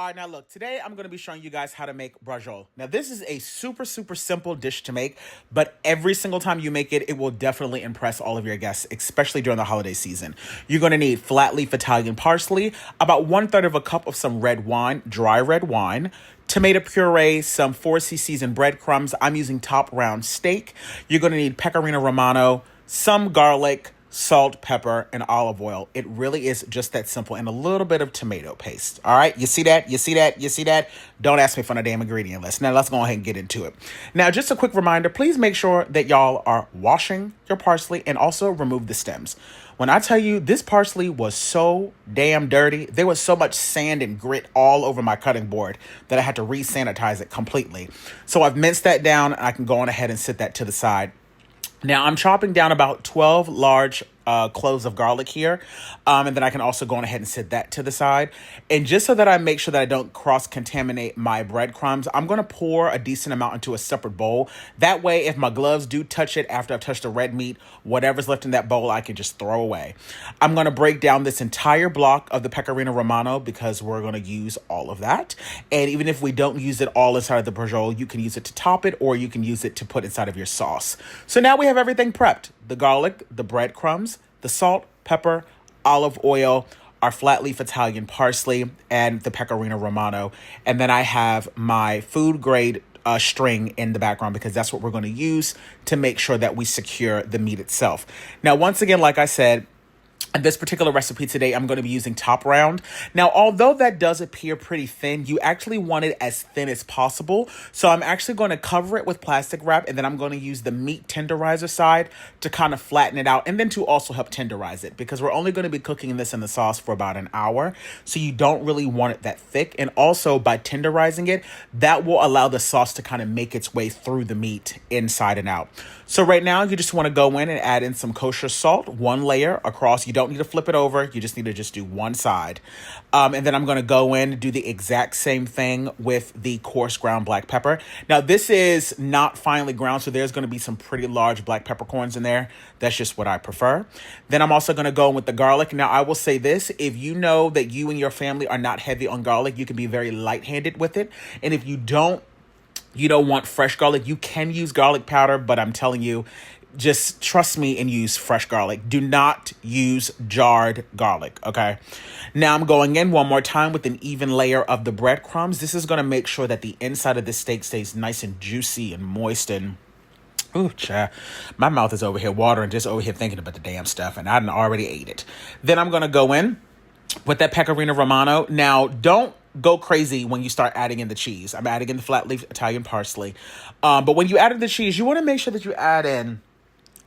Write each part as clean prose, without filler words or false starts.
All right, now look, today I'm going to be showing you guys how to make braciole. Now, this is a super simple dish to make, but every single time you make it, it will definitely impress all of your guests, especially during the holiday season. You're going to need flat leaf Italian parsley, about 1/3 of a cup of some red wine, dry red wine, tomato puree, some 4C seasoned breadcrumbs. I'm using top round steak. You're going to need pecorino romano, some garlic, salt, pepper, and olive oil. It really is just that simple, and a little bit of tomato paste. All right, you see that? You see that? You see that? Don't ask me for the damn ingredient list. Now let's go ahead and get into it. Now, just a quick reminder, please make sure that y'all are washing your parsley and also remove the stems. When I tell you this parsley was so damn dirty, there was so much sand and grit all over my cutting board that I had to re-sanitize it completely. So I've minced that down, and I can go on ahead and set that to the side. Now, I'm chopping down about 12 large cloves of garlic here. And then I can also go on ahead and set that to the side. And just so that I make sure that I don't cross-contaminate my breadcrumbs, I'm going to pour a decent amount into a separate bowl. That way, if my gloves do touch it after I've touched the red meat, whatever's left in that bowl, I can just throw away. I'm going to break down this entire block of the pecorino romano because we're going to use all of that. And even if we don't use it all inside of the braciole, you can use it to top it, or you can use it to put inside of your sauce. So now we have everything prepped. The garlic, the breadcrumbs, the salt, pepper, olive oil, our flat leaf Italian parsley, and the pecorino romano. And then I have my food grade string in the background because that's what we're going to use to make sure that we secure the meat itself. Now, once again, like I said, in this particular recipe today, I'm going to be using top round. Now, although that does appear pretty thin, you actually want it as thin as possible. So I'm actually going to cover it with plastic wrap, and then I'm going to use the meat tenderizer side to kind of flatten it out, and then to also help tenderize it, because we're only going to be cooking this in the sauce for about an hour. So you don't really want it that thick. And also by tenderizing it, that will allow the sauce to kind of make its way through the meat inside and out. So right now, you just want to go in and add in some kosher salt, one layer across. You don't need to flip it over. You just need to just do one side. And then I'm going to go in and do the exact same thing with the coarse ground black pepper. Now, this is not finely ground, so there's going to be some pretty large black peppercorns in there. That's just what I prefer. Then I'm also going to go in with the garlic. Now, I will say this. If you know that you and your family are not heavy on garlic, you can be very light-handed with it. And if you don't want fresh garlic, you can use garlic powder, but I'm telling you, just trust me and use fresh garlic. Do not use jarred garlic, okay? Now I'm going in one more time with an even layer of the breadcrumbs. This is going to make sure that the inside of the steak stays nice and juicy and moist and... Ooh, child. My mouth is over here watering, just over here thinking about the damn stuff, and I done already ate it. Then I'm going to go in with that pecorino romano. Now, don't go crazy when you start adding in the cheese. I'm adding in the flat leaf Italian parsley. But when you add in the cheese, you want to make sure that you add in,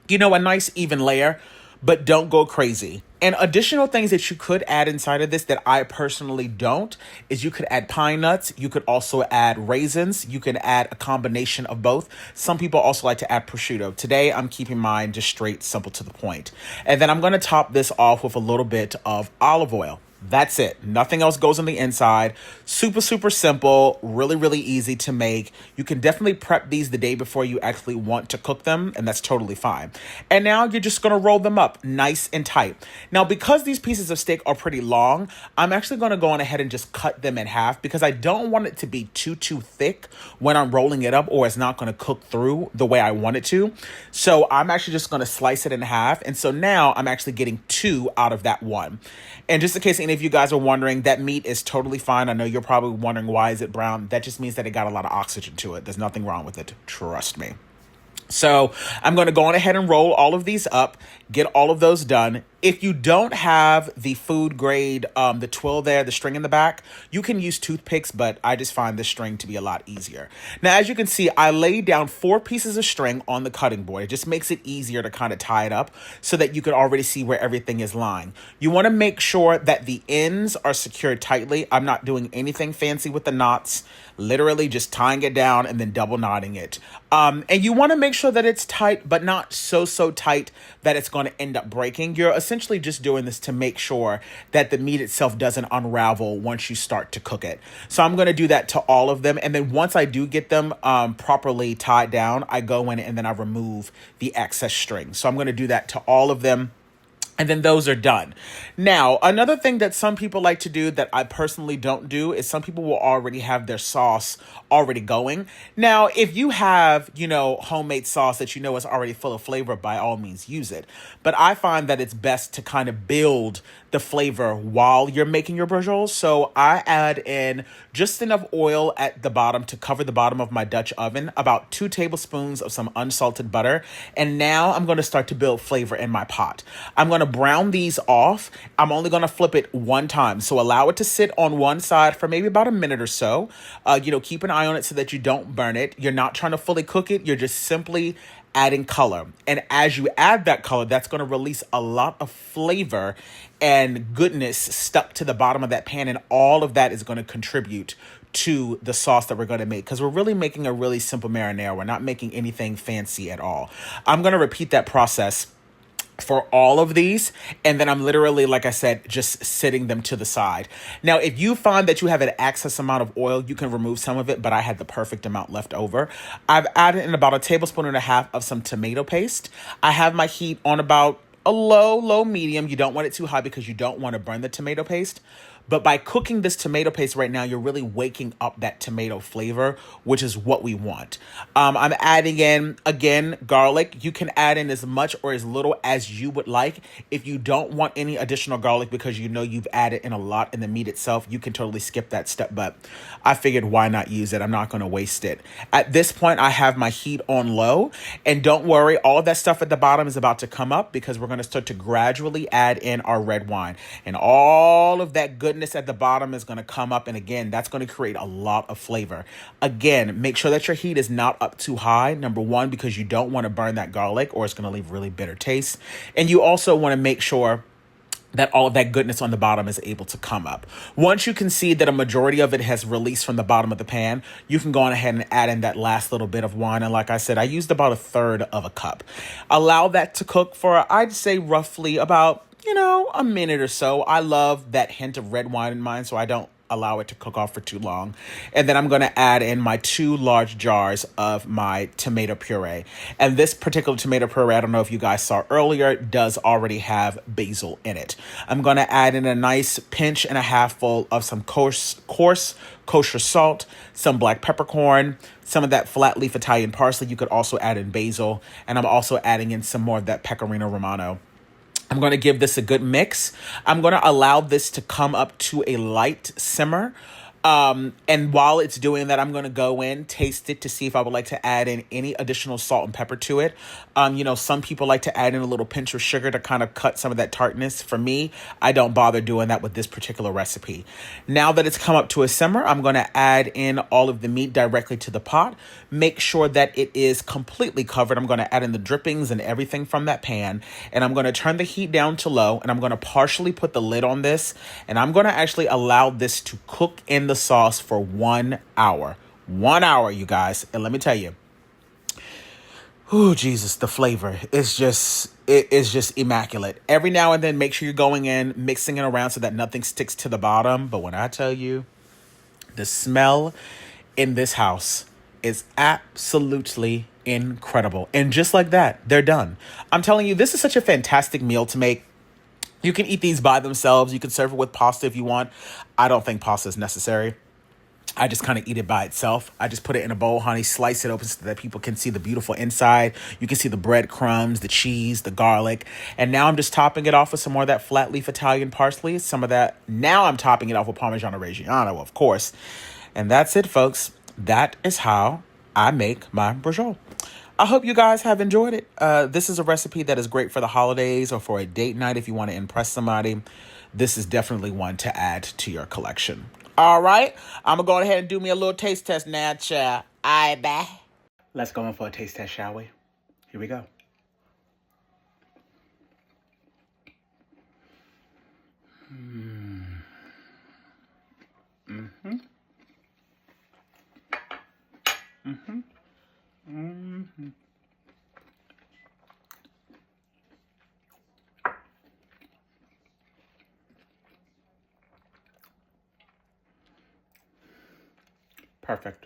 a nice even layer, but don't go crazy. And additional things that you could add inside of this that I personally don't is you could add pine nuts. You could also add raisins. You can add a combination of both. Some people also like to add prosciutto. Today, I'm keeping mine just straight, simple to the point. And then I'm going to top this off with a little bit of olive oil. That's it. Nothing else goes on the inside. Super simple, really easy to make. You can definitely prep these the day before you actually want to cook them, and that's totally fine. And now you're just going to roll them up nice and tight. Now, because these pieces of steak are pretty long, I'm actually going to go on ahead and just cut them in half because I don't want it to be too thick when I'm rolling it up, or it's not going to cook through the way I want it to. So I'm actually just going to slice it in half. And so now I'm actually getting 2 out of that 1. And just in case any of you guys are wondering, that meat is totally fine. I know you're probably wondering, why is it brown? That just means that it got a lot of oxygen to it. There's nothing wrong with it. Trust me. So I'm going to go on ahead and roll all of these up, get all of those done. If you don't have the food grade, the twill there, the string in the back, you can use toothpicks, but I just find this string to be a lot easier. Now, as you can see, I laid down 4 pieces of string on the cutting board. It just makes it easier to kind of tie it up so that you can already see where everything is lying. You want to make sure that the ends are secured tightly. I'm not doing anything fancy with the knots, literally just tying it down and then double knotting it. And you want to make sure that it's tight, but not so tight that it's going to end up breaking. You're essentially just doing this to make sure that the meat itself doesn't unravel once you start to cook it. So I'm going to do that to all of them. And then once I do get them properly tied down, I go in and then I remove the excess string. So I'm going to do that to all of them. And then those are done. Now, another thing that some people like to do that I personally don't do is some people will already have their sauce already going. Now, if you have, homemade sauce that you know is already full of flavor, by all means use it. But I find that it's best to kind of build the flavor while you're making your brajol. So I add in just enough oil at the bottom to cover the bottom of my Dutch oven, about 2 tablespoons of some unsalted butter. And now I'm going to start to build flavor in my pot. I'm going to brown these off. I'm only going to flip it one time. So allow it to sit on one side for maybe about a minute or so. Keep an eye on it so that you don't burn it. You're not trying to fully cook it. You're just simply adding color. And as you add that color, that's going to release a lot of flavor and goodness stuck to the bottom of that pan. And all of that is going to contribute to the sauce that we're going to make, because we're really making a really simple marinara. We're not making anything fancy at all. I'm going to repeat that process for all of these, and then I'm literally, like I said, just sitting them to the side. Now, if you find that you have an excess amount of oil, you can remove some of it, but I had the perfect amount left over. I've added in about 1.5 tablespoons of some tomato paste. I have my heat on about a low medium. You don't want it too high because you don't want to burn the tomato paste. But by cooking this tomato paste right now, you're really waking up that tomato flavor, which is what we want. I'm adding in, again, garlic. You can add in as much or as little as you would like. If you don't want any additional garlic because you've added in a lot in the meat itself, you can totally skip that step. But I figured, why not use it? I'm not going to waste it. At this point, I have my heat on low. And don't worry, all of that stuff at the bottom is about to come up because we're going to start to gradually add in our red wine. And all of that goodness at the bottom is going to come up, and again, that's going to create a lot of flavor. Again, make sure that your heat is not up too high, number one, because you don't want to burn that garlic or it's going to leave really bitter taste. And you also want to make sure that all of that goodness on the bottom is able to come up. Once you can see that a majority of it has released from the bottom of the pan, you can go on ahead and add in that last little bit of wine. And like I said, I used about 1/3 of a cup. Allow that to cook for, I'd say, roughly about a minute or so. I love that hint of red wine in mine, so I don't allow it to cook off for too long. And then I'm going to add in my 2 large jars of my tomato puree. And this particular tomato puree, I don't know if you guys saw earlier, does already have basil in it. I'm going to add in a nice 1.5 pinch full of some coarse kosher salt, some black peppercorn, some of that flat leaf Italian parsley. You could also add in basil. And I'm also adding in some more of that pecorino romano. I'm going to give this a good mix. I'm going to allow this to come up to a light simmer. And while it's doing that, I'm going to go in, taste it to see if I would like to add in any additional salt and pepper to it. Some people like to add in a little pinch of sugar to kind of cut some of that tartness. For me, I don't bother doing that with this particular recipe. Now that it's come up to a simmer, I'm going to add in all of the meat directly to the pot. Make sure that it is completely covered. I'm going to add in the drippings and everything from that pan. And I'm going to turn the heat down to low. And I'm going to partially put the lid on this. And I'm going to actually allow this to cook in the sauce for 1 hour. 1 hour, you guys. And let me tell you, oh Jesus, the flavor is just immaculate. Every now and then, make sure you're going in, mixing it around so that nothing sticks to the bottom. But when I tell you, the smell in this house is absolutely incredible. And just like that, they're done. I'm telling you, this is such a fantastic meal to make. You can eat these by themselves. You can serve it with pasta if you want. I don't think pasta is necessary. I just kind of eat it by itself. I just put it in a bowl, honey, slice it open so that people can see the beautiful inside. You can see the breadcrumbs, the cheese, the garlic. And now I'm just topping it off with some more of that flat leaf Italian parsley. Some of that. Now I'm topping it off with Parmigiano Reggiano, of course. And that's it, folks. That is how I make my braciole. I hope you guys have enjoyed it. This is a recipe that is great for the holidays or for a date night if you want to impress somebody. This is definitely one to add to your collection. All right, I'm going to go ahead and do me a little taste test now, child. All right, bye. Let's go in for a taste test, shall we? Here we go. Perfect.